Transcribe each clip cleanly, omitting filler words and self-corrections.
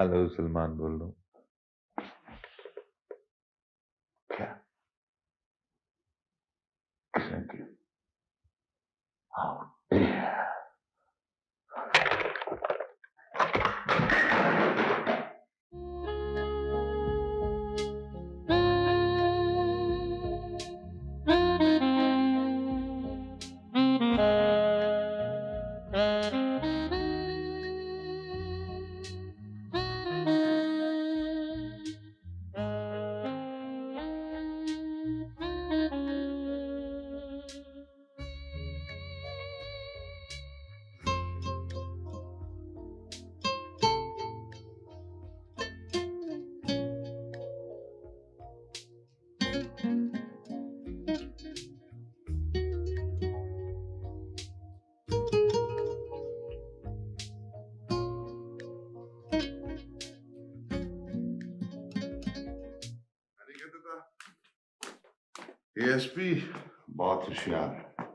Hello Salman बोल रहा हूँ। क्या? Thank you. हाँ। एएसपी बहुत होशियार है।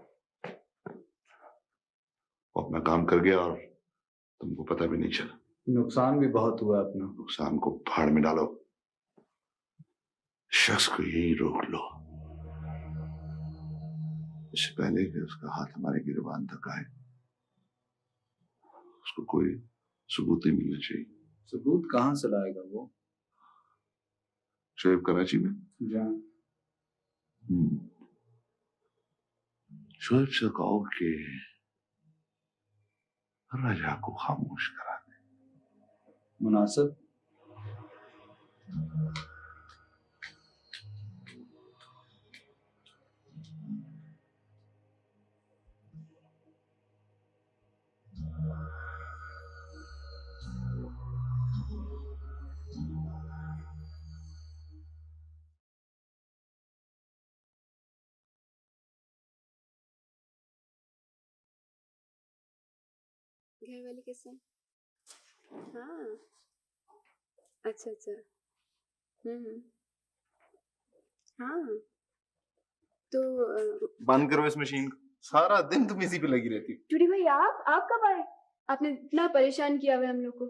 वो अपना काम कर गया और तुमको पता भी नहीं चला। नुकसान भी बहुत हुआ अपना। नुकसान को फाड़ में डालो, शख्स को यही रोक लो, इससे पहले कि उसका हाथ हमारे गिरबान तक आए। उसको कोई सबूत नहीं मिलना चाहिए। सबूत कहाँ से लाएगा वो? शोएब कराची में जहाँ शोएब से कहो कि राजा को खामोश करा दे। मुनासिब। घर वाले कैसे हैं? हाँ। अच्छा अच्छा। हम्म। हाँ। तो बंद करो इस मशीन को। सारा दिन तुम इसी पे लगी रहती हो। टूडी भाई आप कब आए? आपने इतना परेशान किया हुआ है हम लोग को।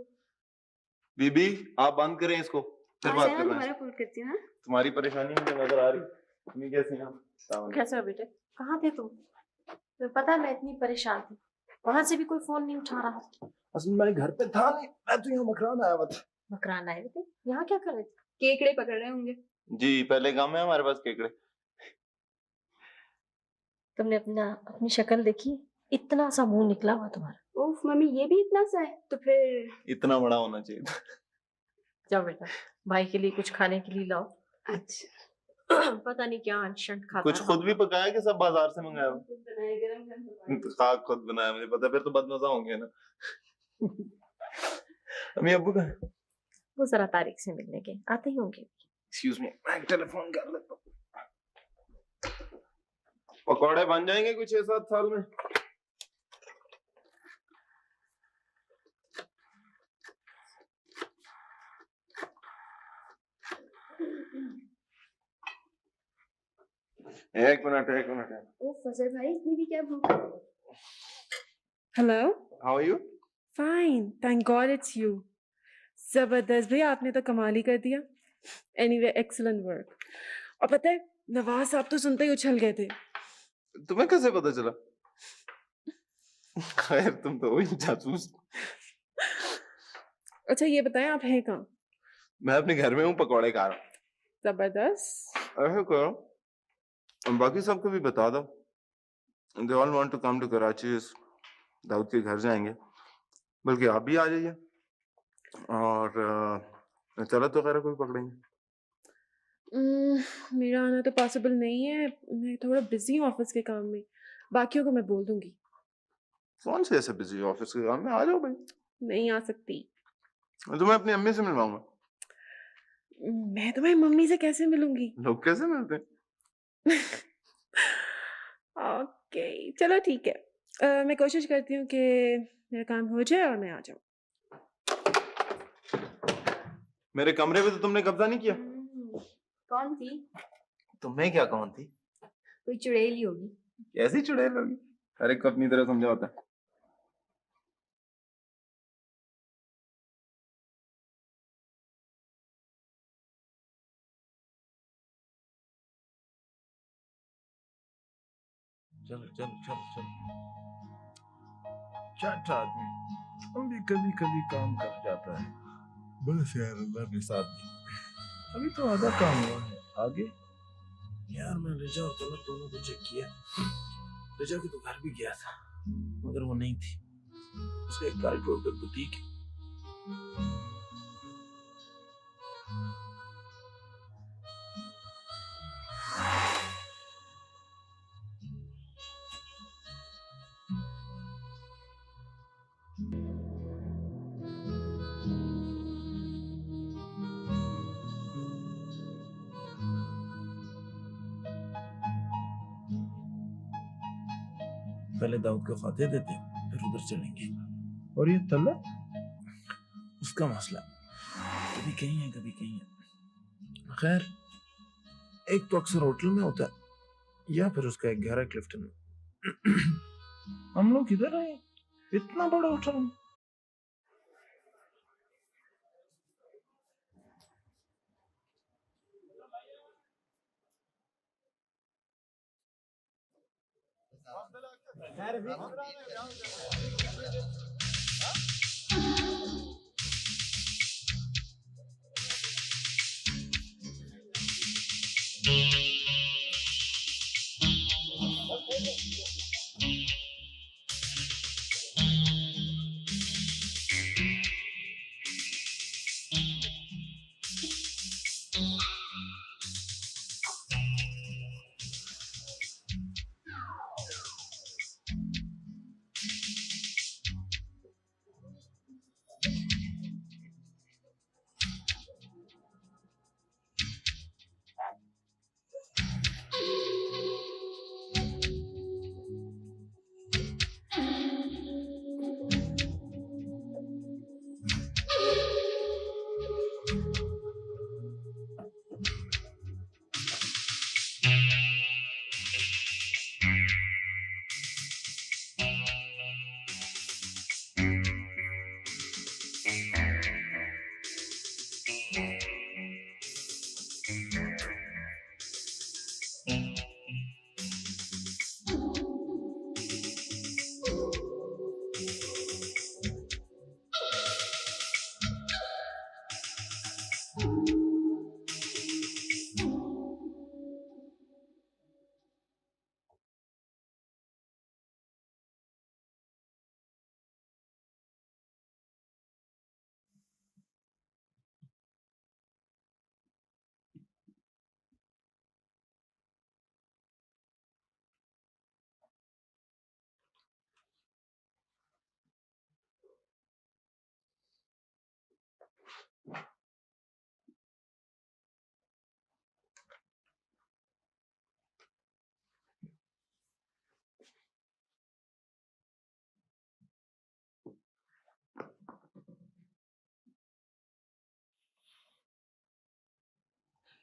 बीबी आप बंद करें इसको, फिर हाँ, बात मैं कर रहे तुम्हारा हैं। फोन करती हूँ। हाँ? तुम्हारी परेशानी मुझे नजर आ रही। तुम्हें कैसे हैं? कैसे हो बेटे? कहाँ थे तुम? तुम्हें पता है मैं इतनी परेशान थी, वहां से भी कोई फोन नहीं उठा रहा था। असल में मैं घर पे था नहीं, मैं तो यहाँ मकरान आया हुआ था। मकरान आए थे? यहाँ क्या कर रहे थे? केकड़े पकड़ रहे होंगे। जी पहले काम है हमारे पास केकड़े। तुमने अपनी शक्ल देखी, इतना सा मुंह निकला हुआ तुम्हारा। ओफ मम्मी, ये भी इतना सा है तो फिर इतना बड़ा होना चाहिए था। जाओ बेटा, भाई के लिए कुछ खाने के लिए लाओ। अच्छा। पता नहीं क्या अनशन खाता कुछ है। खुद भी पकाया कि सब बाजार से मंगाया हुआ? खुद बनाए, गरम खाक खुद बनाया, मुझे पता, फिर तो बदमजा होंगे ना। अम्मी अब्बू का वो जरा तारीख से मिलने के आते ही होंगे। एक्सक्यूज मी, मैं टेलीफोन कर लेता हूँ। पकौड़े बन जाएंगे कुछ 6-7 साल में। एक मिनट। ओ फजल भाई, इतनी भी क्या भूख? Hello, how are you? Fine, thank God it's you. जबरदस्त भैया, आपने तो कमाल ही कर दिया। Anyway, excellent work. और पता है, नवाज साहब तो सुनते ही उछल गए थे। तुम्हें कैसे पता चला? खैर तुम तो वही जासूस। अच्छा ये बताएं, आप हैं कहाँ? मैं अपने घर में हूँ, पकौड़े खा रहा हूँ। जबरदस्त। ऐसे करो, और बाकी सबको भी बता दो। They all want to come to Karachi, Dawood के घर जाएंगे, बल्कि आप भी आ जाइए और चलो तो खैर कोई पकड़ेंगे। मेरा आना तो पॉसिबल नहीं है, मैं थोड़ा बिजी हूँ ऑफिस के काम में। बाकियों को मैं बोल दूंगी। कौन से ऐसे बिजी ऑफिस के काम में? आ जाओ भाई। नहीं आ सकती। तो मैं अपनी अम्मी से मिलवाऊंगा। मैं तुम्हारी मम्मी से कैसे मिलूंगी? लोग कैसे मिलते हैं? ओके चलो ठीक है, मैं कोशिश करती हूँ कि मेरा काम हो जाए और मैं आ जाऊँ। मेरे कमरे पे तो तुमने कब्जा नहीं किया। कौन थी? तुम्हें क्या कौन थी? कोई चुड़ैली होगी। कैसी चुड़ैल होगी? हर एक को अपनी तरह समझा होता है। चलो चलो चलो चलो। चट आदमी हम भी कभी कभी काम कर जाता है। बस यार अल्लाह ने साथ दी। अभी तो आधा काम हुआ है, आगे यार मैं रिजा और तलत दोनों को चेक किया। रिजा के तो घर भी गया था मगर वो नहीं थी। उसका एक गार्ड रोड पे बुटीक है। पहले दाऊद को फाते देते हैं, फिर उधर चलेंगे। और ये तलत उसका मसला, कभी कहीं है कभी कहीं है। खैर एक तो अक्सर होटल में होता है या फिर उसका एक घर है क्लिफ्टन में। हम लोग किधर आए इतना बड़ा होटल में?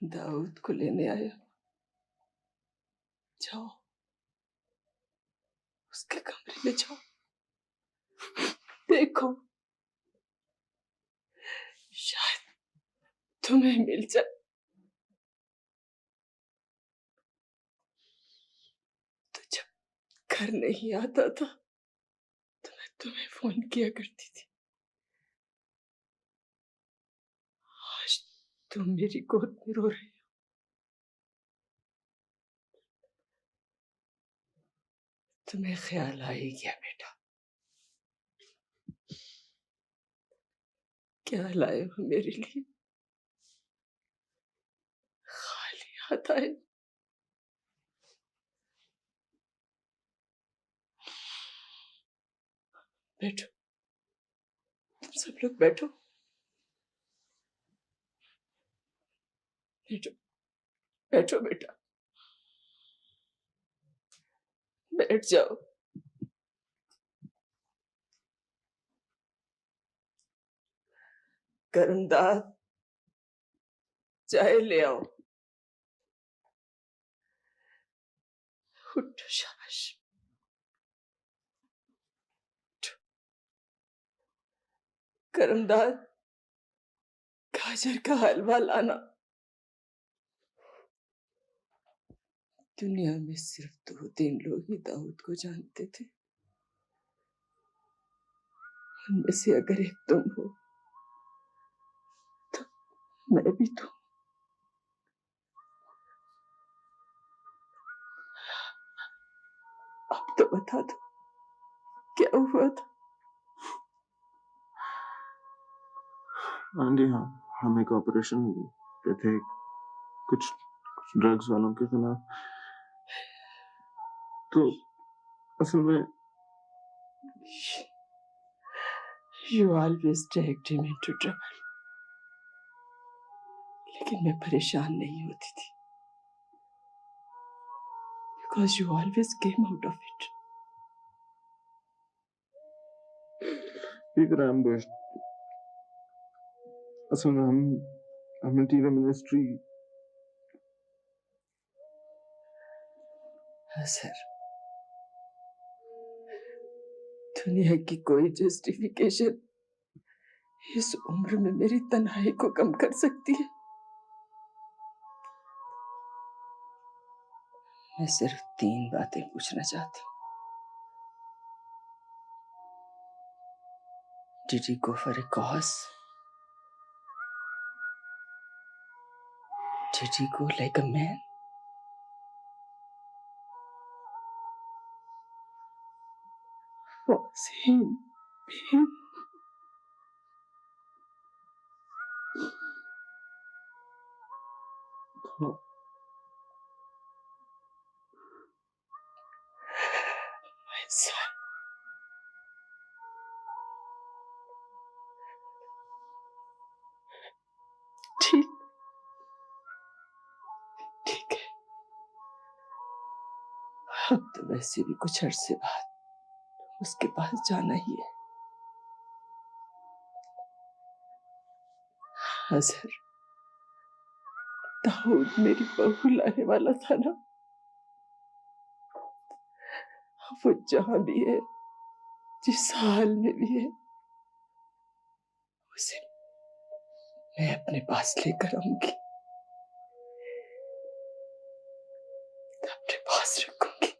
दाऊद को लेने आया, जाओ उसके कमरे में जाओ, देखो शायद तुम्हें मिल जाए। तो जब घर नहीं आता था तो मैं तुम्हें फोन किया करती थी। आज तुम मेरी गोद में रो रही हो। तुम्हें ख्याल आ ही गया बेटा, क्या लाए हो मेरे लिए? खाली हाथ आए। बैठो, तुम सब लोग बैठो, बैठो बैठो बेटा, बैठ जाओ। करमदाद चाय ले आओ। उठो शाबाश। करमदाद गाजर का हलवा लाना। दुनिया में सिर्फ 2-3 लोग ही दाऊद को जानते थे। उनमें से अगर एक तुम हो तो मैं भी तो। अब तो बता दो क्या हुआ था? आंटी, हाँ, हम एक ऑपरेशन पे थे, कुछ ड्रग्स वालों के खिलाफ। तो असल में You always dragged him into trouble. लेकिन मैं परेशान नहीं होती थी because you always came out of it. फिक्र एम्बुश। असल में हमने टीवी मिनिस्ट्री। सर, दुनिया की कोई जस्टिफिकेशन इस उम्र में मेरी तन्हाई को कम कर सकती है? मैं सिर्फ 3 बातें पूछना चाहती हूँ। Did he go for a cause? Did he go like a man? Was he being? My son. ठीक है। अब तो वैसे भी कुछ अरसे बाद उसके पास जाना ही है। हाँ सर, दाऊद मेरी बहू लाने वाला था ना। वो जहां भी है, जिस हाल में भी है, उसे मैं अपने पास लेकर आऊंगी, अपने पास रखूंगी।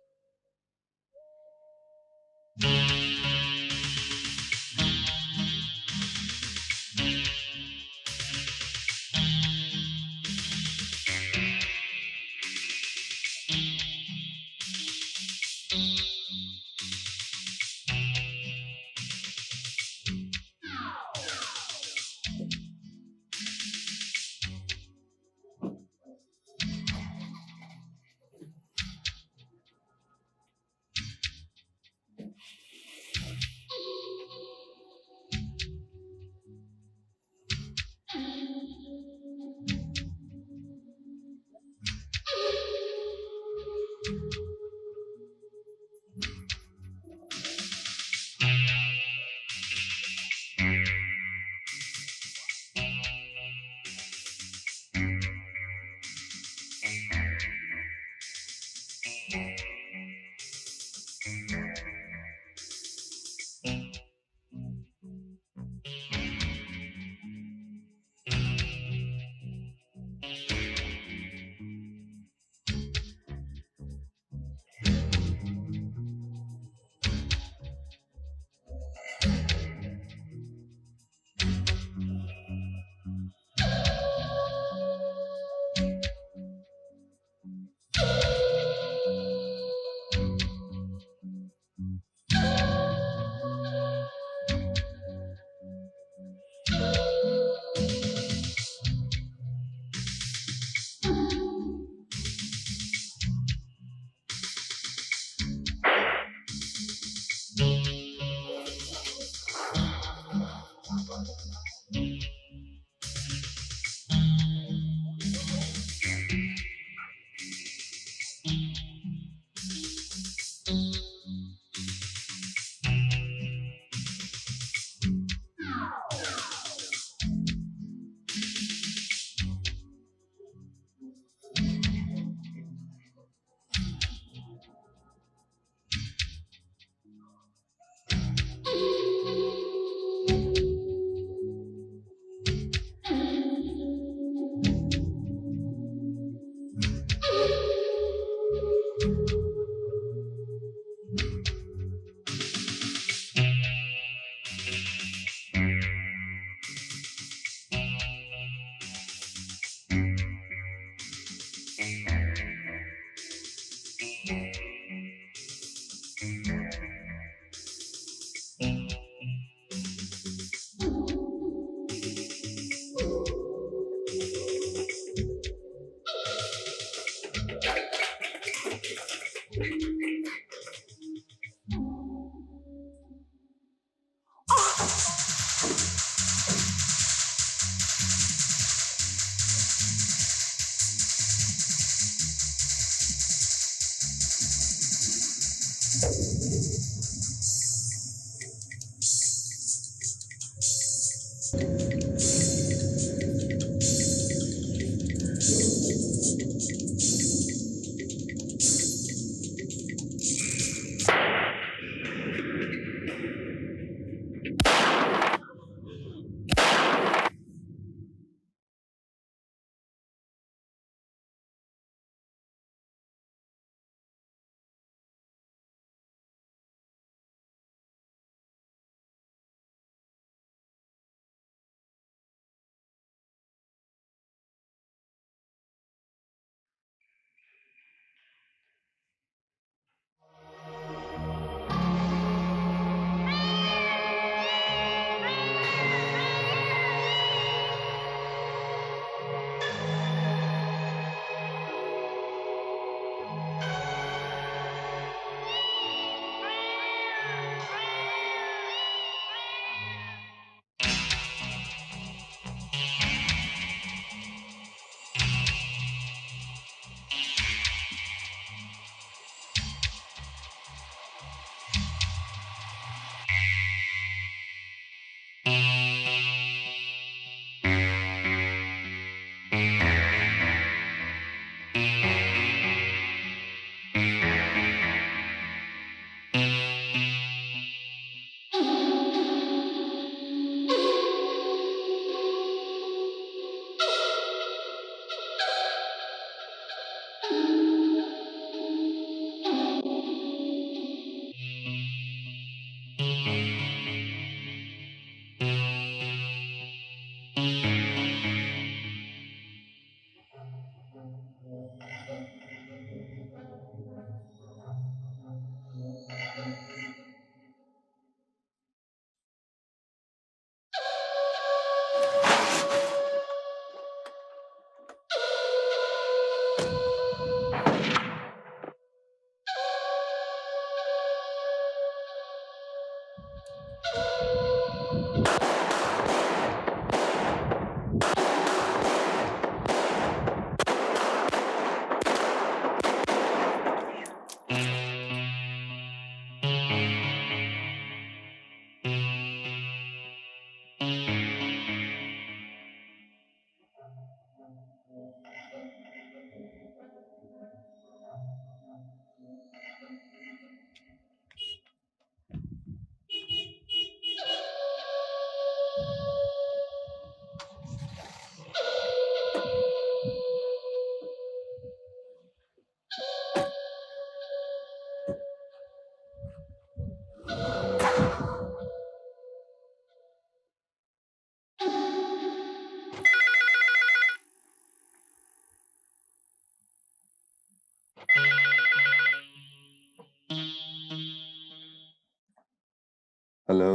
हेलो।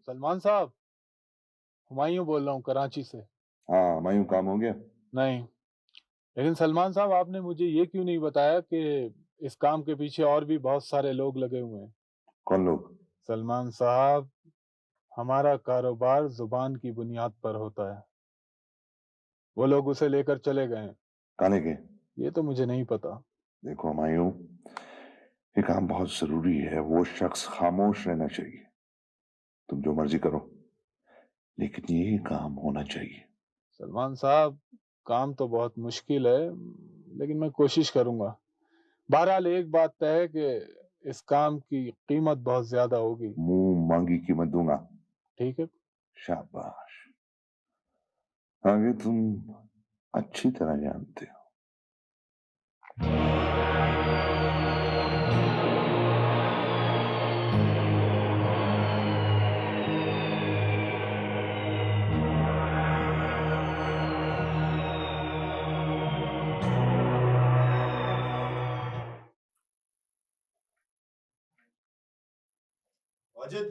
सलमान साहब, हुमायूं बोल रहा हूँ कराची से। हाँ मायूं, काम हो गया? नहीं, लेकिन सलमान साहब आपने मुझे ये क्यों नहीं बताया कि इस काम के पीछे और भी बहुत सारे लोग लगे हुए हैं। कौन लोग? सलमान साहब, हमारा कारोबार जुबान की बुनियाद पर होता है। वो लोग उसे लेकर चले गए हैं। काले के? ये तो मुझे नहीं पता। देखो मायूं, ये काम बहुत जरूरी है, वो शख्स खामोश रहना चाहिए। तुम जो मर्जी करो, लेकिन ये काम होना चाहिए। सलमान साहब, काम तो बहुत मुश्किल है, लेकिन मैं कोशिश करूंगा। बहरहाल एक बात तय है कि इस काम की कीमत बहुत ज्यादा होगी। मुंह मांगी कीमत दूंगा। ठीक है। शाबाश, आगे तुम अच्छी तरह जानते हो। वाजिद,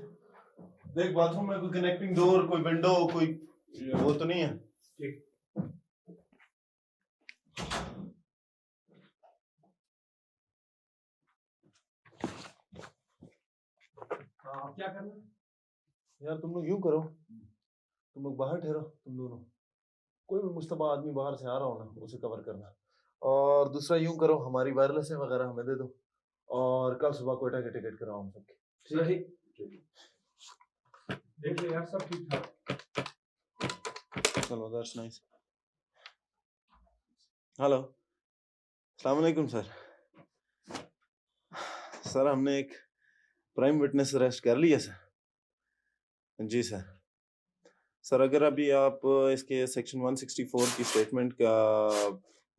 देख बाथरूम में कोई कनेक्टिंग डोर, कोई विंडो, कोई वो तो नहीं है? ठीक। हाँ, क्या करना? यार तुम लोग यूं करो, तुम लोग बाहर ठहरो, तुम दोनों। कोई भी मुस्तफा आदमी बाहर से आ रहा हो ना, उसे कवर करना। और दूसरा यूं करो, हमारी वायरलेस वगैरह हमें दे दो, और कल सुबह कोयटा के टिकट कराओ हम सबके। ठीक, देख ले यार सब ठीक ठाक। चलो, दैट्स नाइस। हेलो, अस्सलाम वालेकुम सर। सर हमने एक प्राइम विटनेस अरेस्ट कर लिया सर। जी सर। सर अगर अभी आप इसके सेक्शन 164 की स्टेटमेंट का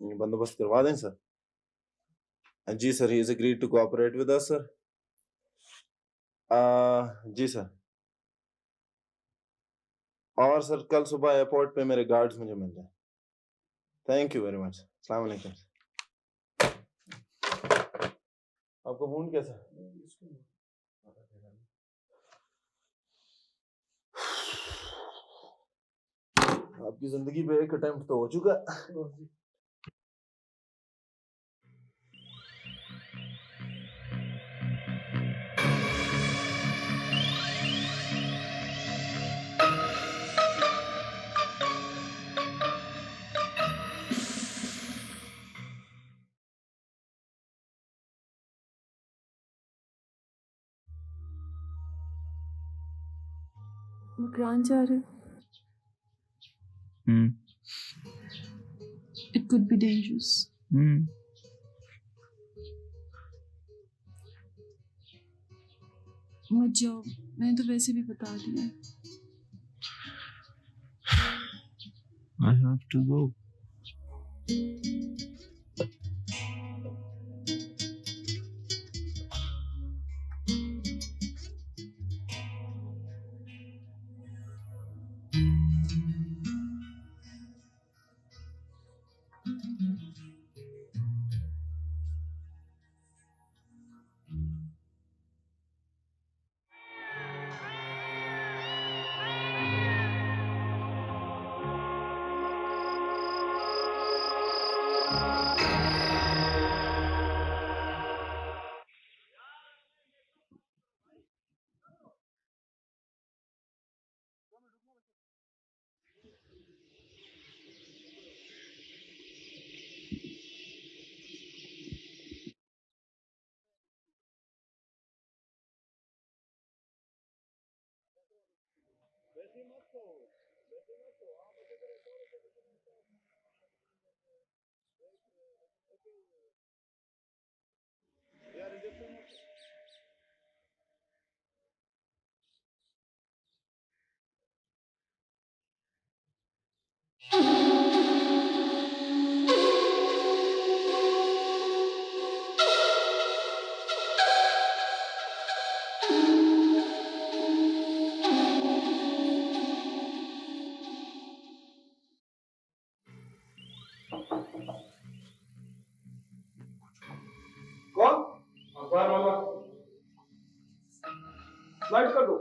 बंदोबस्त करवा दें सर। जी sir, he is agreed to cooperate with us sir. जी सर। और सर कल सुबह एयरपोर्ट पे मेरे गार्ड्स मुझे मिल जाए। Thank you very much. अस्सलाम वालेकुम। आपका वुंड कैसा है? आपकी जिंदगी पे एक अटेम्प्ट तो हो चुका। मकरान जा रहे। It could be dangerous. मत जाओ, मैंने तो वैसे भी बता दिया। I have to go. कौन? अखबार वाला। लाइट कर दो।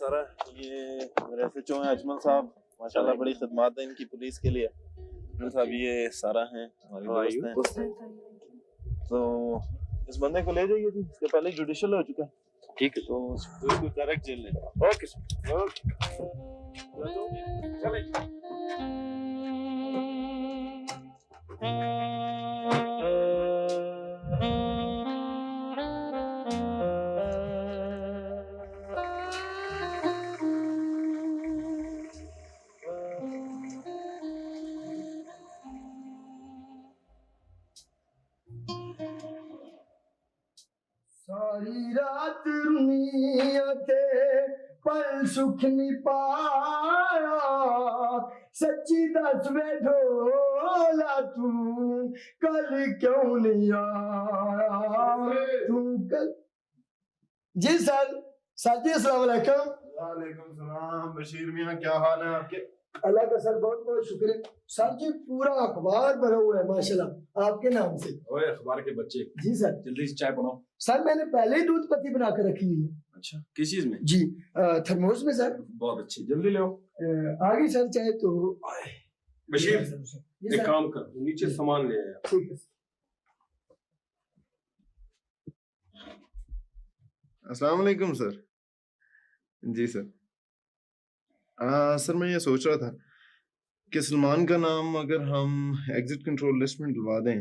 सारा, ये मेरे एसएचओ हैं अजमल साहब, माशाल्लाह बड़ी खिदमत है इनकी पुलिस के लिए। अजमल साहब ये सारा हैं हमारे दोस्त हैं। तो इस बंदे को ले जाइए जी, इसके पहले जुडिशियल हो चुका है। ठीक है, तो इसको डायरेक्ट जेल ले जाओ। ओके चले। सारी रात रुनिया ते पल सुख नहीं पाया, सच्ची दस वे ढोला तू कल क्यों नहीं आया, तू कल। जी सर जी अस्सलाम वालेकुम। वालेकुम सलाम। बशीर मियां क्या हाल है आपके? अल्लाह का सर बहुत बहुत शुक्र है सर जी, पूरा अखबार भरा हुआ है माशाल्लाह आपके नाम से। ओए अखबार के बच्चे। जी सर। जल्दी से चाय बनाओ। सर मैंने पहले ही दूध पत्ती बना कर रखी हुई है। अच्छा किस चीज में? जी थर्मोस में सर। बहुत अच्छी, जल्दी ले आओ। आ गई सर चाय तो। बशीर एक काम कर, नीचे सामान ले आया। ठीक है। अस्सलाम वालेकुम सर। जी सर। सर मैं ये सोच रहा था कि सलमान का नाम अगर हम एग्जिट कंट्रोल लिस्ट में डलवा दें,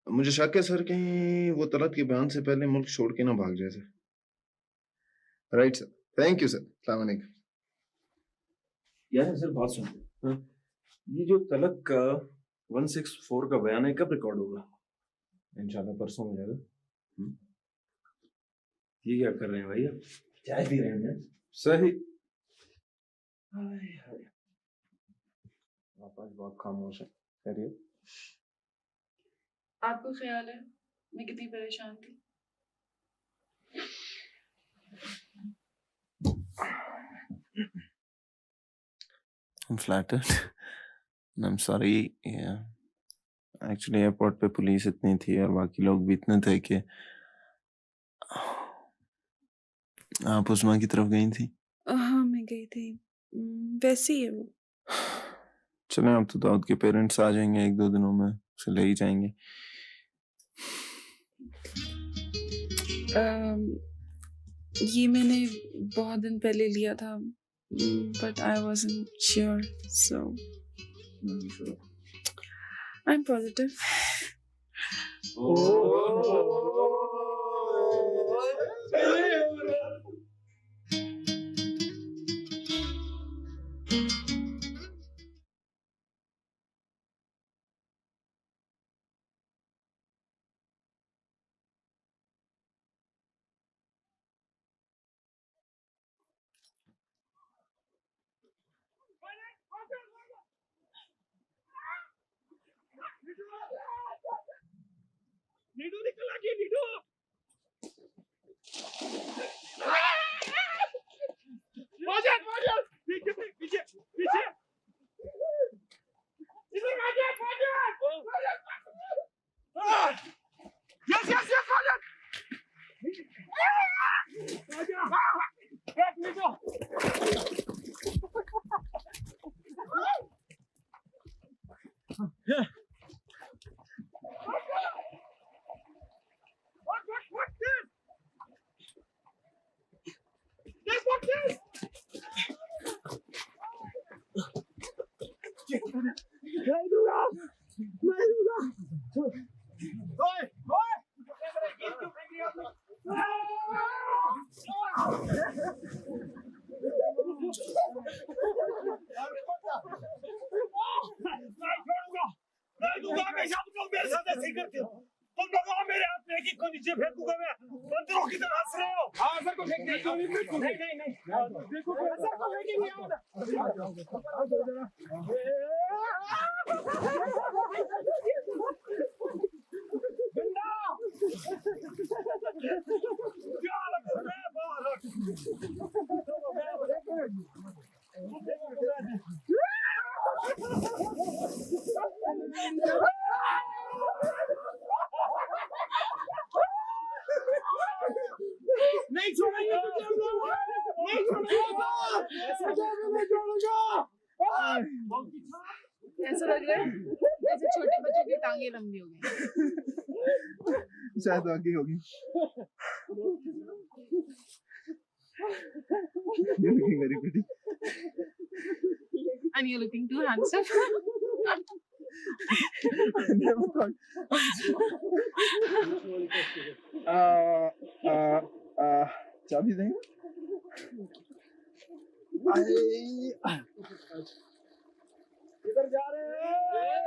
मुझे शक है सर कहीं वो तलत के बयान से पहले मुल्क छोड़ के ना भाग जाए sir. Right sir, thank you sir. अस्सलाम वालेकुम। यार सर बात सुन, ये जो तलत का 164 का बयान है कब रिकॉर्ड होगा? इंशाल्लाह परसों हो जाएगा। ये क्या कर रहे हैं भैया? चाय पी रहे हैं। सही। वापस बहुत खामोश है। खैरियत? आपको ख्याल है मैं कितनी परेशान थी? I'm flattered. I'm sorry. Yeah. Actually airport पे पुलिस इतनी थी और बाकी लोग भी इतने थे कि आप उस्मा की तरफ गई थी? हाँ मैं गई थी, वैसे ही है वो। चलें अब तो दाऊद के पेरेंट्स आ जाएंगे 1-2 दिनों में, उसे ले ही जाएंगे। ये मैंने बहुत दिन पहले लिया था, but I wasn't sure, so I'm positive. Naidu निकल आ गई, नीडू पीछे पीछे पीछे इधर यस यस यस एक नीडू नीचे फेंकूंगा मैं, बंदरों की तरह हंस रहे हो। हाँ सर को फेंक नहीं देखो सर को फेंकेंगे नहीं छोड़ेंगे ऐसा लग रहा है जैसे छोटे बच्चों की टांगे लंबी हो गई। शायद आगे होगी। You're looking very pretty. And you're looking too handsome. I never thought. चाबी देंगे? किधर जा रहे हैं?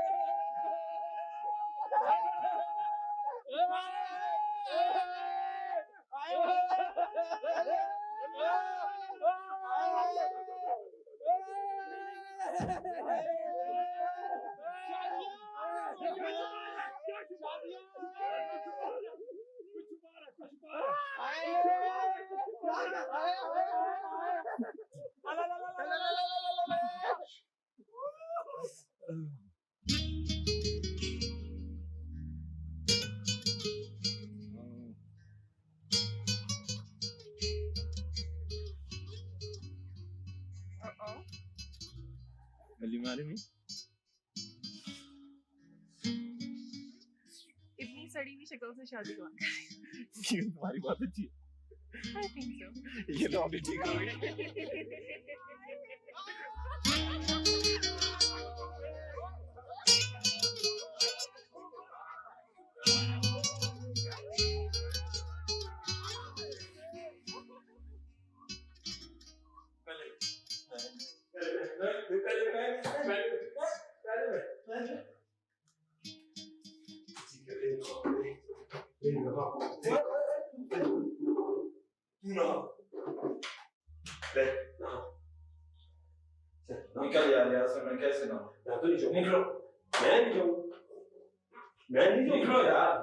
Will you marry me? इतनी सड़ी हुई शक्ल से शादी कौन ये तुम्हारी बात अच्छी है। I think so. ये तो अभी ठीक हो गई। निकल यार यहाँ से, मैं कैसे ना मैं तो नहीं जाऊँ। निकलो, मैं नहीं जाऊँ, मैं नहीं जाऊँ। निकलो यार।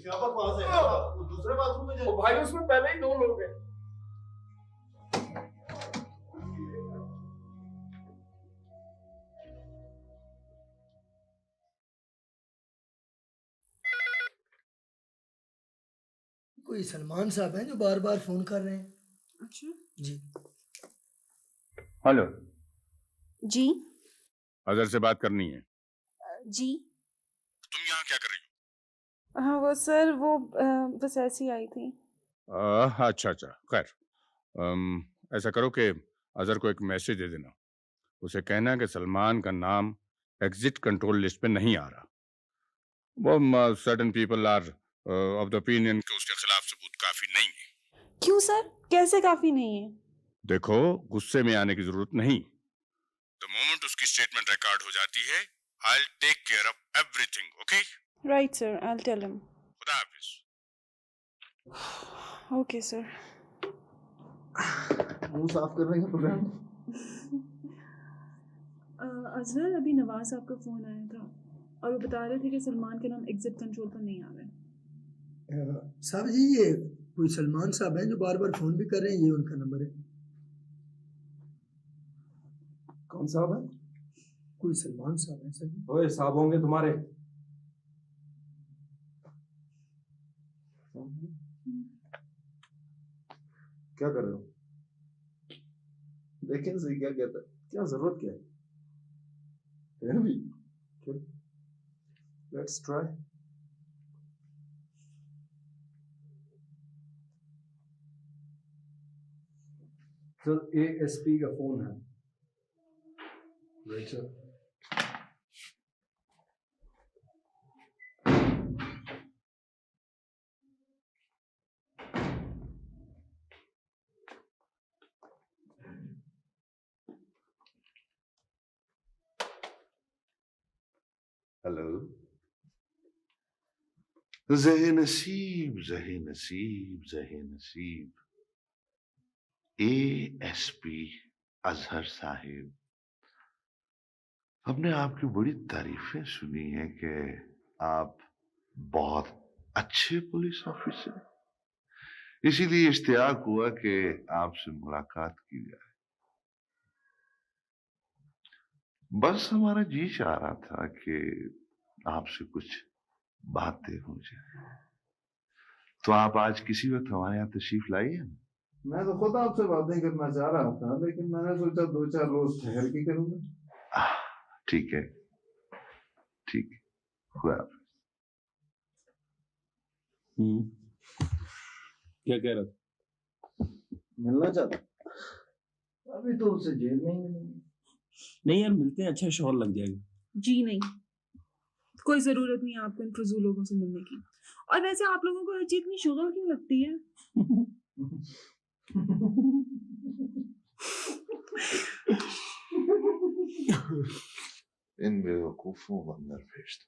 क्या बकवास है? दूसरे बाथरूम में जाओ। भाई उसमें पहले ही 2 लोग हैं। कोई सलमान साहब हैं जो बार बार फोन कर रहे हैं। अच्छा जी हेलो, जी अजहर से बात करनी है। जी तुम यहाँ क्या कर रही हाँ वो सर वो बस ऐसी आई थी। हो? अच्छा अच्छा, खैर ऐसा करो कि अजहर को एक मैसेज दे देना, उसे कहना कि सलमान का नाम एग्जिट कंट्रोल लिस्ट पे नहीं आ रहा। वो certain people are of the opinion कि उसके खिलाफ सबूत काफी नहीं है। क्यों सर, कैसे काफी नहीं है? देखो, गुस्से में आने की जरूरत नहीं। द मोमेंट उसकी स्टेटमेंट रिकॉर्ड हो जाती है, I will take care of everything, okay? Right sir, I will tell him. खुदा हाफिज। Okay sir. मुंह साफ कर रहे हैं प्रोग्राम। अजहर, अभी नवाज साहब का फोन आया था और वो बता रहे थे कि सलमान का नाम एग्जिट कंट्रोल पर नहीं आ रहा है। साहब जी, ये कोई सलमान साहब हैं जो बार बार फोन भी कर रहे हैं, ये उनका नंबर है। कौन साहब है? कोई सलमान साहब हैं सर। ओए साहब होंगे तुम्हारे। क्या कर रहे हो? देखें सही क्या कहता है, क्या जरूरत क्या है? फिर भी लेट्स ट्राई। सर एएसपी का फोन है। Right sir. हेलो। ज़हे नसीब, ज़हे नसीब, ज़हे नसीब। एएसपी अजहर साहिब, हमने आपकी बड़ी तारीफें सुनी है कि आप बहुत अच्छे पुलिस ऑफिसर, इसीलिए इश्तियाक हुआ कि आपसे मुलाकात की जाए। बस हमारा जी चाह रहा था कि आपसे कुछ बातें हो जाए। तो आप आज किसी वक्त हमारे यहाँ तशरीफ लाइए। मैं तो खुद आपसे बातें करना चाह रहा था, लेकिन मैंने सोचा 2-4 रोज ठहर के करूंगा। ठीक है, ठीक है, खुदा हाफिज। क्या कह रहा था? मिलना चाहता, अभी तो उसे जेल में ही मिलेंगे। नहीं यार, मिलते हैं, अच्छा शोर लग जाएगा। जी नहीं, कोई जरूरत नहीं है आपको इन फजूल लोगों से मिलने की। और वैसे आप लोगों को हर चीज इतनी शुगल क्यों लगती है? इन बेवकूफों को अंदर भेज दो।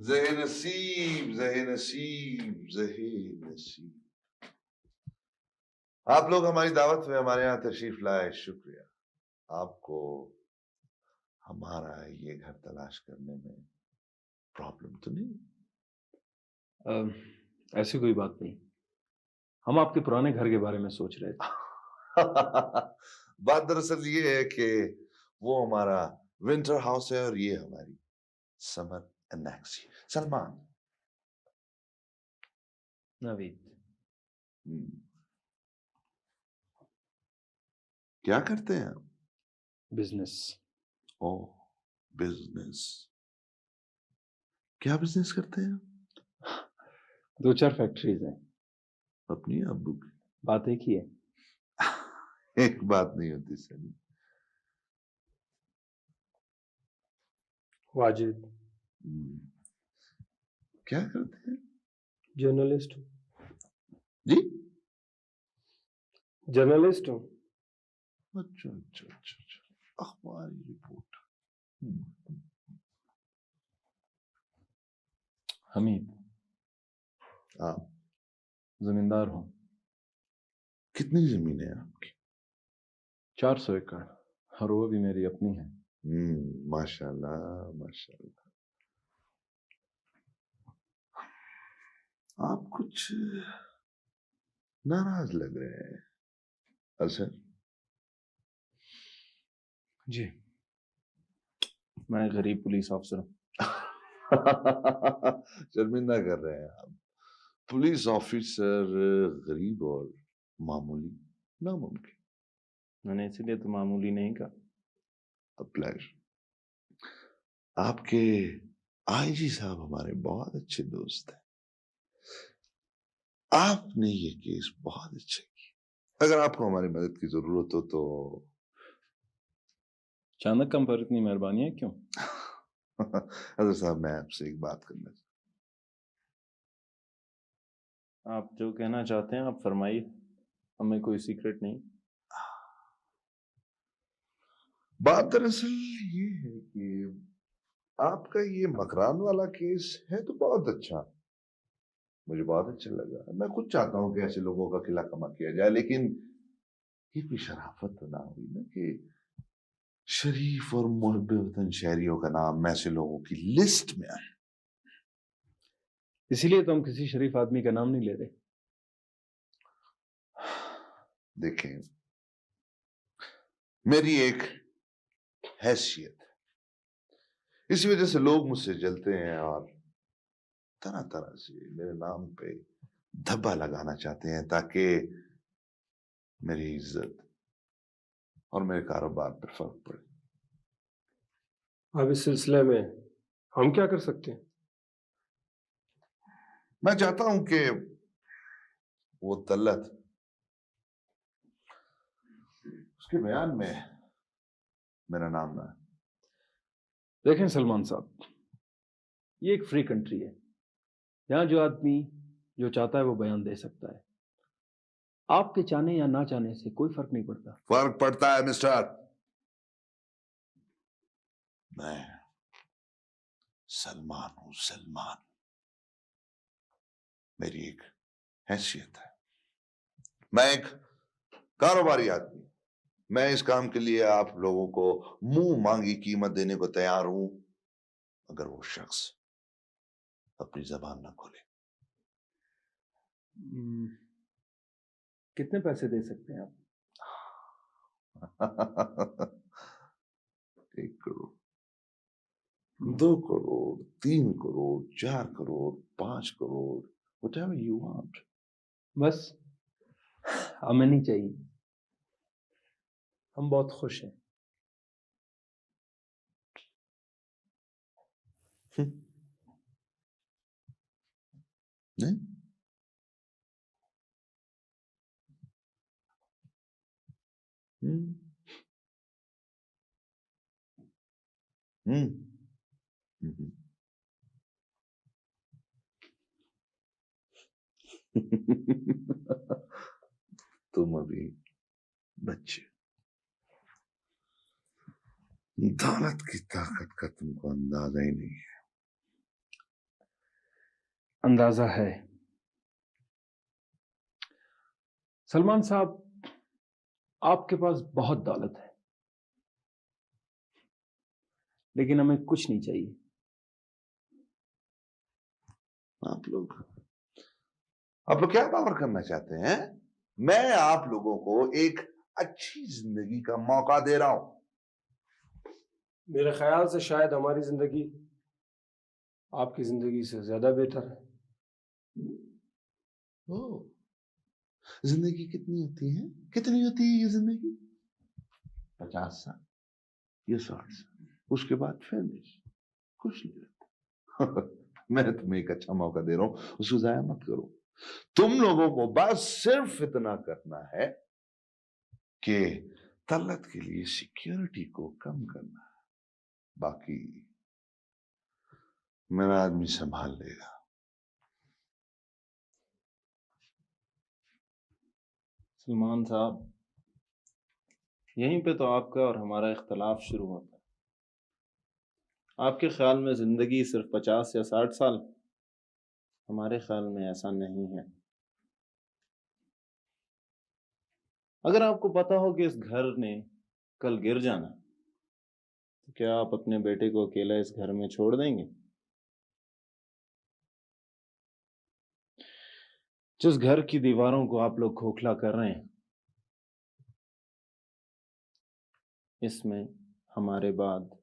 ज़हे नसीब, ज़हे नसीब, ज़हे नसीब। आप लोग हमारी दावत में हमारे यहाँ तशरीफ लाए, शुक्रिया। आपको हमारा ये घर तलाश करने में प्रॉब्लम तो नहीं? ऐसी कोई बात नहीं, हम आपके पुराने घर के बारे में सोच रहे थे। बात दरअसल ये है कि वो हमारा विंटर हाउस है और ये हमारी समर एनेक्स। सलमान, नवीद, क्या करते हैं आप? बिजनेस। ओह, बिजनेस। क्या बिजनेस करते हैं? 2-4 फैक्ट्रीज हैं। अपनी अब्बू की? बात एक ही है। एक बात नहीं होती सनी। वाजिद, क्या करते हैं? जर्नलिस्ट हूँ। जी? जर्नलिस्ट हूँ। अच्छा अच्छा अच्छा अच्छा, अखबारी रिपोर्ट। हमीद, आप जमींदार हूँ। कितनी जमीन है आपकी? 400 एकड़, और वो भी मेरी अपनी है। माशाल्लाह माशाल्लाह। आप कुछ नाराज लग रहे हैं असर। जी, मैं गरीब पुलिस अफसर हूँ। शर्मिंदा कर रहे हैं आप। पुलिस ऑफिसर गरीब और मामूली नामुमकिन। मैंने इसीलिए तो मामूली नहीं कहा। प्लेजर। आपके आईजी साहब हमारे बहुत अच्छे दोस्त हैं। आपने ये केस बहुत अच्छा किया। अगर आपको हमारी मदद की जरूरत हो तो। अचानक कम पर इतनी मेहरबानी है क्यों? हजरत साहब, मैं आपसे एक बात करना चाहता हूँ। आप जो कहना चाहते हैं आप फरमाइए, हमें कोई सीक्रेट नहीं। बात दरअसल ये है कि आपका ये मकरान वाला केस है तो बहुत अच्छा, मुझे बहुत अच्छा लगा। मैं खुद चाहता हूं कि ऐसे लोगों का किला कमा किया जाए, लेकिन ये भी शराफत तो ना हुई ना कि शरीफ और मुहब्बे वतन शहरियों का नाम ऐसे लोगों की लिस्ट में आए। इसीलिए तो हम किसी शरीफ आदमी का नाम नहीं ले रहे। देखें, मेरी एक हैसियत है, इसी वजह से लोग मुझसे जलते हैं और तरह तरह से मेरे नाम पे धब्बा लगाना चाहते हैं ताकि मेरी इज्जत और मेरे कारोबार पर फर्क पड़े। अब इस सिलसिले में हम क्या कर सकते हैं? मैं चाहता हूं कि वो तलत उसके बयान में मेरा नाम ना है। देखें सलमान साहब, ये एक फ्री कंट्री है। यहाँ जो आदमी जो चाहता है वो बयान दे सकता है। आपके चाहने या ना चाहने से कोई फर्क नहीं पड़ता। फर्क पड़ता है मिस्टर। मैं सलमान हूं, सलमान। मेरी एक हैसियत है। मैं एक कारोबारी आदमी। मैं इस काम के लिए आप लोगों को मुंह मांगी कीमत देने को तैयार हूं, अगर वो शख्स अपनी जबान न खोले। कितने पैसे दे सकते हैं आप? 1 crore, 2 crore, 3 crore, 4 crore, 5 crore, whatever you want. बस हमें नहीं चाहिए, हम बहुत खुश हैं। नहीं? हम्म। तुम अभी बच्चे। दौलत की ताकत का तुमको अंदाजा ही नहीं है। अंदाजा है सलमान साहब, आपके पास बहुत दौलत है, लेकिन हमें कुछ नहीं चाहिए। आप लोग क्या पावर करना चाहते हैं? मैं आप लोगों को एक अच्छी जिंदगी का मौका दे रहा हूं। मेरे ख्याल से शायद हमारी जिंदगी आपकी जिंदगी से ज्यादा बेहतर है। ओ, जिंदगी कितनी होती है? कितनी होती है ये जिंदगी? 50 साल या 60 साल, उसके बाद फिनिश, कुछ नहीं रहता। मैं तुम्हें एक अच्छा मौका दे रहा हूं, उसको जाया मत करो। तुम लोगों को बस सिर्फ इतना करना है कि तलत के लिए सिक्योरिटी को कम करना है, बाकी मेरा आदमी संभाल लेगा। सलमान साहब, यहीं पे तो आपका और हमारा इख्तलाफ शुरू होता है। आपके ख्याल में जिंदगी सिर्फ 50 या 60 साल, हमारे ख्याल में ऐसा नहीं है। अगर आपको पता हो कि इस घर ने कल गिर जाना, तो क्या आप अपने बेटे को अकेला इस घर में छोड़ देंगे? जिस घर की दीवारों को आप लोग खोखला कर रहे हैं, इसमें हमारे बाद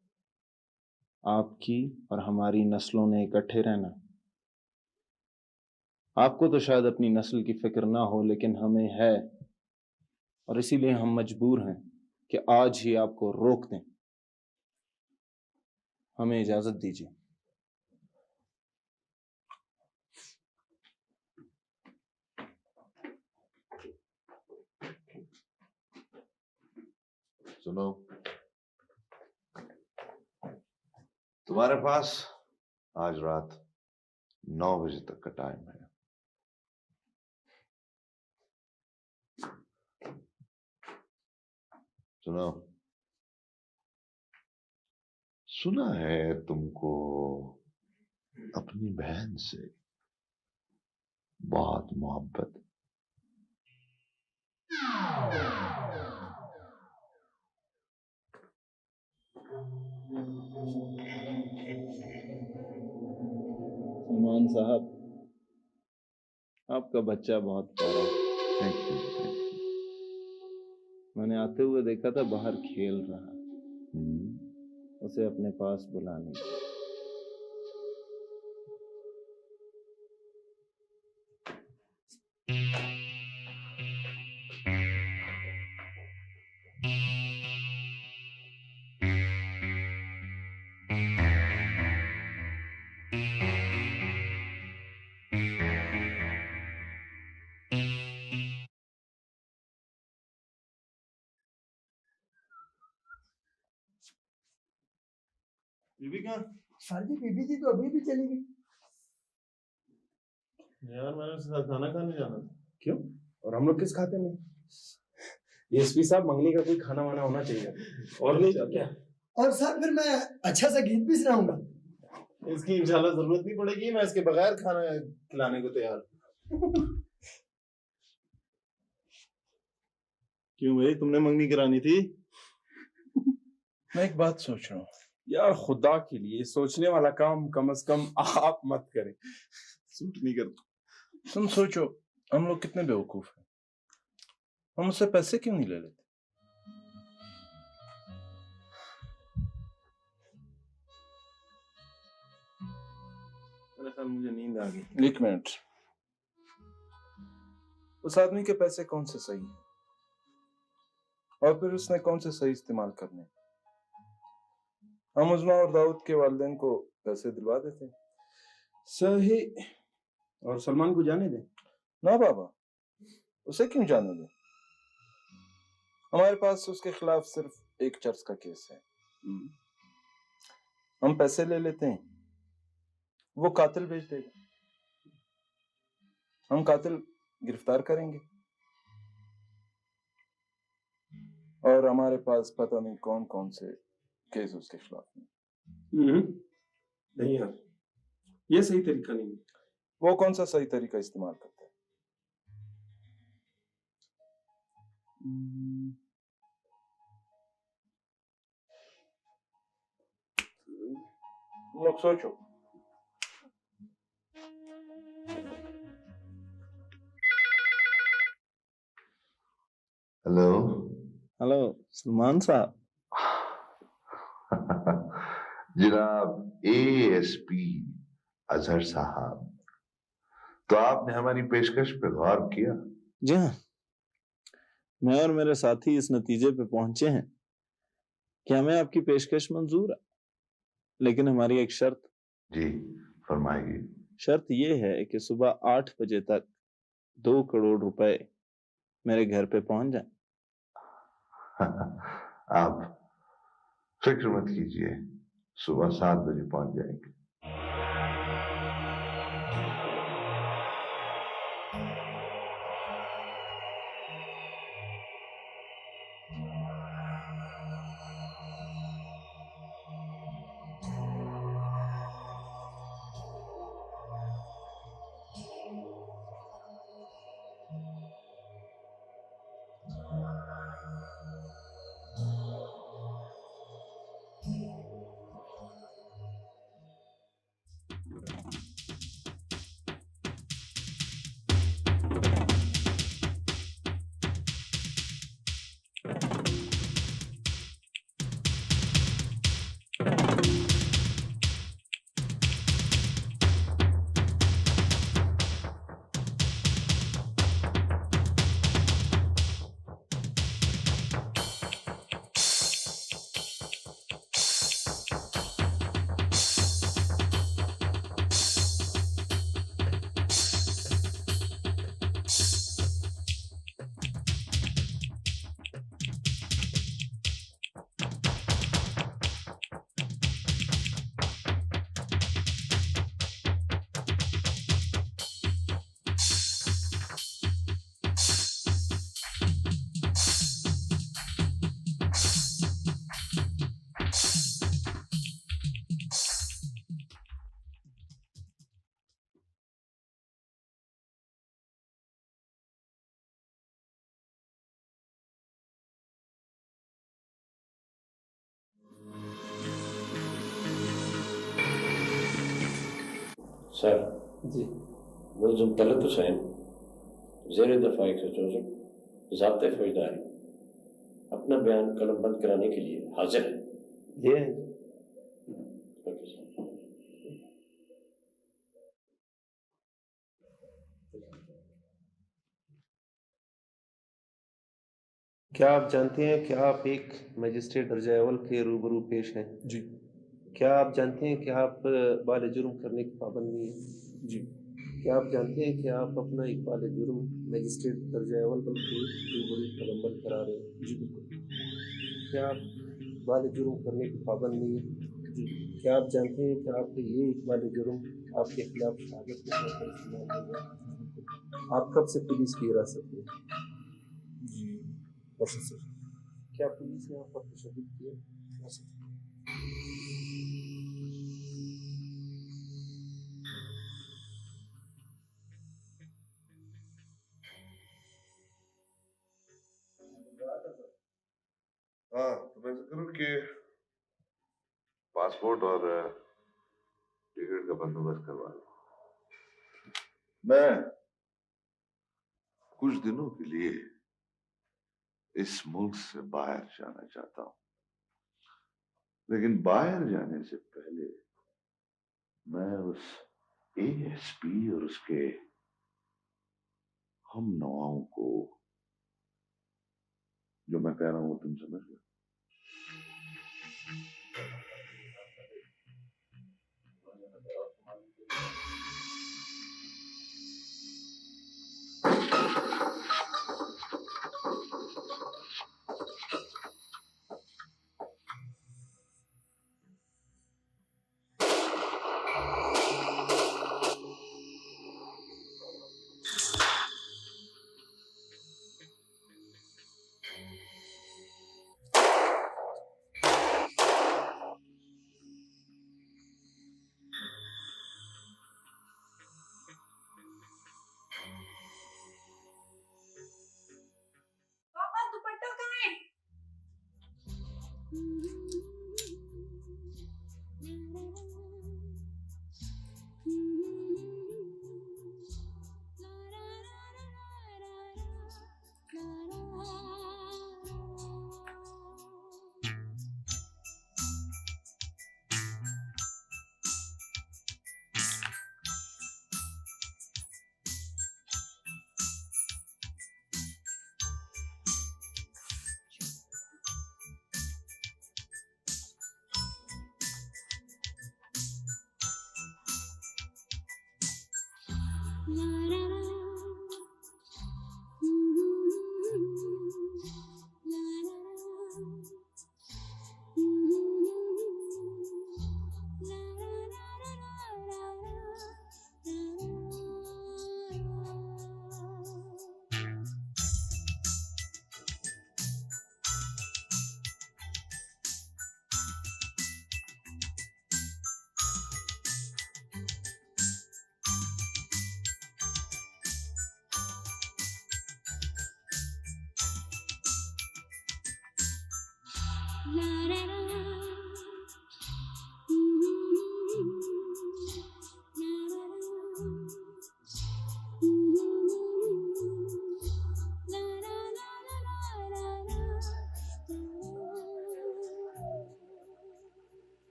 आपकी और हमारी नस्लों ने इकट्ठे रहना। आपको तो शायद अपनी नस्ल की फिक्र ना हो, लेकिन हमें है, और इसीलिए हम मजबूर हैं कि आज ही आपको रोक दें। हमें इजाजत दीजिए। सुनो, तुम्हारे पास आज रात 9 बजे तक का टाइम है। सुनो, सुना है तुमको अपनी बहन से बहुत मोहब्बत। सलमान साहब, आपका बच्चा बहुत प्यारा है। Thank you, thank you. मैंने आते हुए देखा था, बाहर खेल रहा। उसे अपने पास बुला लीजिए। बीबी कहाँ? सर जी बीबी जी तो अभी भी चली गई। यार मैंने उसके साथ खाना खाने जाना था। क्यों? और हम लोग किस खाते में? एसपी साहब, मंगनी का कोई खाना वाना होना चाहिए। और नहीं तो क्या? और सर फिर मैं अच्छा सा गीत भी सुनाऊंगा। इसकी इंशाल्लाह जरूरत नहीं पड़ेगी, मैं इसके बगैर खाना खिलाने को तैयार। क्यों भाई, तुमने मंगनी करानी थी? मैं एक बात सोच रहा हूँ यार, खुदा के लिए सोचने वाला काम कम से कम आप मत करें। सूट नहीं करता। तुम सोचो, हम लोग कितने बेवकूफ हैं, हम उससे पैसे क्यों नहीं ले लेते? मेरे ख्याल मुझे नींद आ गई। एक मिनट, उस आदमी के पैसे कौन से सही हैं और फिर उसने कौन से सही इस्तेमाल करने? हम उज़मा और दाऊद के वालिदैन को पैसे दिलवा देते सही, और सलमान को जाने दें? ना बाबा, उसे क्यों जाने दें? हमारे पास उसके खिलाफ सिर्फ एक चर्च का केस है। हम पैसे ले लेते हैं, वो कातिल भेज देगा, हम कातिल गिरफ्तार करेंगे और हमारे पास पता नहीं कौन कौन से केस उसके खिलाफ में। नहीं यार, ये सही तरीका नहीं है। वो कौन सा सही तरीका इस्तेमाल करता है? लोग सोचो। हेलो। हेलो सलमान साहब। जनाब एएसपी अजहर साहब, तो आपने हमारी पेशकश पे गौर किया? जी हाँ, मैं और मेरे साथी इस नतीजे पे पहुंचे हैं कि हमें आपकी पेशकश मंजूर है, लेकिन हमारी एक शर्त। जी फरमाइए। शर्त ये है कि सुबह 8 बजे तक 2 करोड़ रुपए मेरे घर पे पहुंच जाए। आप फिक्र मत कीजिए, सुबह 7 बजे पहुंच जाएंगे। सर जी, मुलज़म तलत हुसैन ज़ेर दफ़ा 164 ज़ाब्ते फौजदारी अपना बयान कलमबंद कराने के लिए हाजिर है। ये ओके सर। क्या आप जानते हैं कि आप एक मजिस्ट्रेट दर्जा अव्वल के रूबरू पेश हैं? जी। क्या आप जानते हैं कि आप बाले जुर्म करने की पाबंद नहीं है? जी। क्या आप जानते हैं कि आप अपना एक बाले जुर्म मजिस्ट्रेट दर्जा अव्वल के रूबरू कलमबंद करा रहे हैं? जी बिल्कुल। क्या आप बाले जुर्म करने की पाबंद नहीं है? जी, क्या आप जानते हैं कि आपका ये इकबाल जुर्म आपके खिलाफ शहादत के तौर पर इस्तेमाल होगा? आप कब से पुलिस की हिरासत में हैं? जी, प्रोफेसर, क्या पुलिस ने आप पर तशद्दुद किया? हाँ, तो मैं ऐसा करूँ कि पासपोर्ट और टिकट का बंदोबस्त करवा लो। मैं कुछ दिनों के लिए इस मुल्क से बाहर जाना चाहता हूँ, लेकिन बाहर जाने से पहले मैं उस एएसपी और उसके हम नवाओं को, जो मैं कह रहा हूँ तुम समझ लो। पापा दुपट्टा कहाँ है?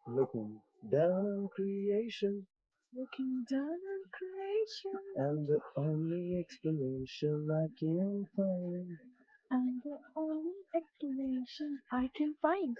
Looking down on creation, Looking down on creation, and the only explanation I can find. and the only explanation I can find.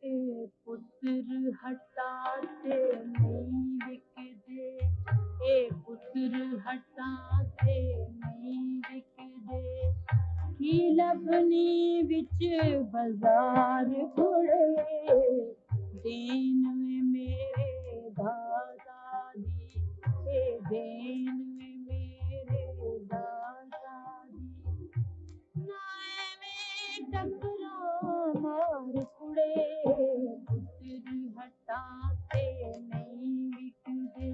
ए पुत्र हटाते नहीं विकदे, ए पुत्र हटाते नहीं विकदे, की लभनी विच बाजार कुड़े, देन में मेरे दादा दी, ए देन में मेरे दादा दी, नाए में टकरा मार कुड़े, पुत्र हटाते नहीं विकदे।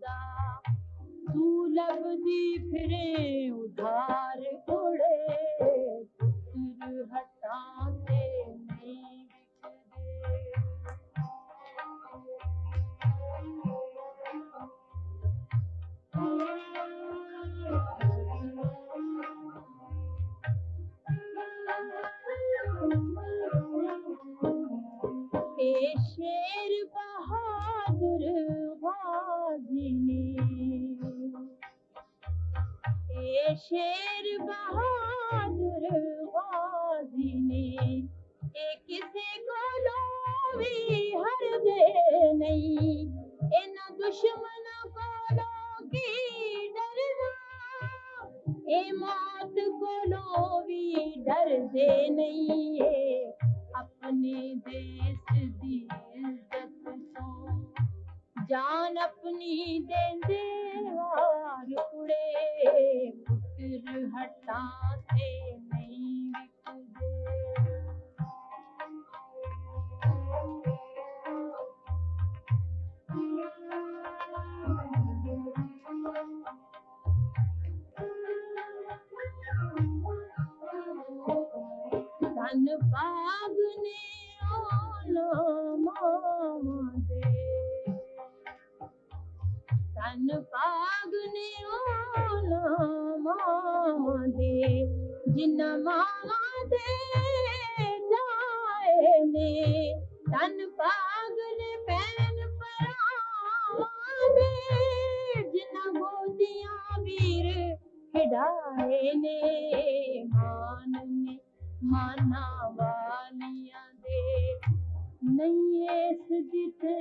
दा तू लभदी फिरे उधार कुड़े पुत्र हटां ते नहीं ए शेर बहादुर गाजी ने ए शेर बहादुर गाजी ने ए किसे कोलो भी हर दे नहीं इन दुश्मन कोलो की डरना ए मौत कोलो भी डर दे नहीं है अपने देश दी इज्जत तो जान अपनी देंदे हार कुड़े पुत्र हटाते नहीं विकदे धन पागने आला मामा दे धन पागने आला मामा दे जिन्ना मामा दे जाए ने धन पागने पैन परावा दे जिन्ना गोदियां वीर खिडाए ने मान ने माना वालियां दे नहीं इस जिते